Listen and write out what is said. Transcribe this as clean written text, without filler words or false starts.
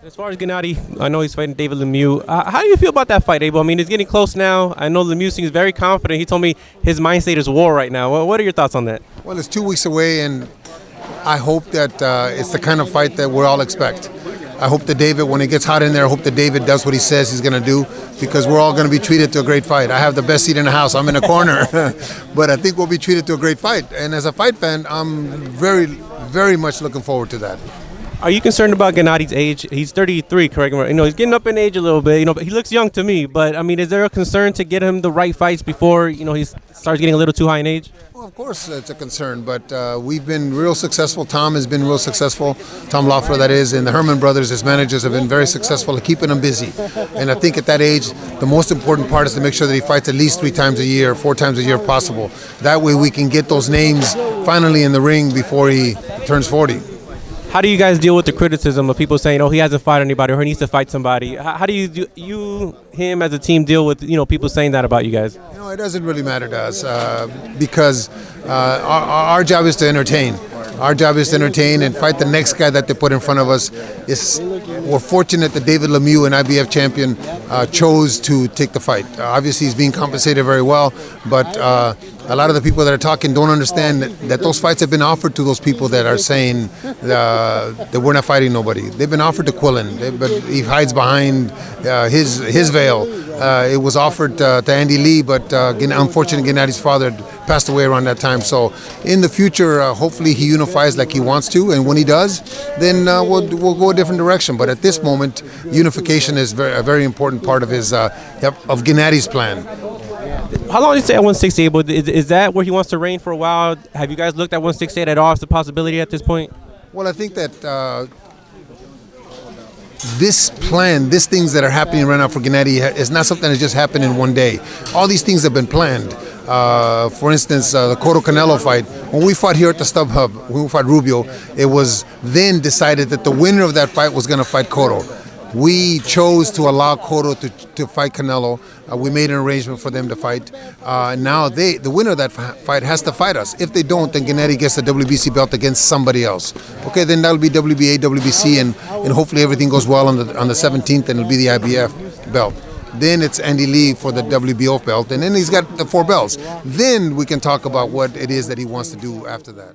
As far as Gennady, I know he's fighting David Lemieux. How do you feel about that fight, Abel? I mean, it's getting close now. I know Lemieux seems very confident. He told me his mind state is war right now. What are your thoughts on that? Well, it's 2 weeks away, and I hope that it's the kind of fight that we all expect. I hope that David, when it gets hot in there, I hope that David does what he says he's going to do, because we're all going to be treated to a great fight. I have the best seat in the house. I'm in a corner. But I think we'll be treated to a great fight. And as a fight fan, I'm very, very much looking forward to that. Are you concerned about Gennady's age? He's 33, correct me. He's getting up in age a little bit. But he looks young to me. But I mean, is there a concern to get him the right fights before he starts getting a little too high in age? Well, of course, it's a concern. But we've been real successful. Tom has been real successful. Tom Loeffler, that is, and the Herman brothers, his managers, have been very successful at keeping him busy. And I think at that age, the most important part is to make sure that he fights at least 3 times a year, 4 times a year if possible. That way, we can get those names finally in the ring before he turns 40. How do you guys deal with the criticism of people saying, "Oh, he hasn't fought anybody," or "He needs to fight somebody"? How do him as a team deal with people saying that about you guys? It doesn't really matter to us because our job is to entertain. Our job is to entertain and fight the next guy that they put in front of us. We're fortunate that David Lemieux, an IBF champion, chose to take the fight. Obviously, he's being compensated very well, but a lot of the people that are talking don't understand that those fights have been offered to those people that are saying that we're not fighting nobody. They've been offered to Quillen, but he hides behind his veil. It was offered to Andy Lee, but unfortunately, Gennady's father passed away around that time. So in the future, hopefully he unifies like he wants to, and when he does, then we'll go a different direction. But at this moment, unification is a very important part of Gennady's plan. How long did you say at 168? Is that where he wants to reign for a while? Have you guys looked at 168 at all as a possibility at this point? Well, I think that this plan, these things that are happening right now for Gennady is not something that just happened in one day. All these things have been planned. For instance, the Cotto Canelo fight, when we fought here at the StubHub, when we fought Rubio, it was then decided that the winner of that fight was going to fight Cotto. We chose to allow Cotto to fight Canelo. We made an arrangement for them to fight. Now the winner of that fight has to fight us. If they don't, then Gennady gets the WBC belt against somebody else. Okay, then that'll be WBA, WBC, and hopefully everything goes well on the 17th, and it'll be the IBF belt. Then it's Andy Lee for the WBO belt, and then he's got the 4 belts. Then we can talk about what it is that he wants to do after that.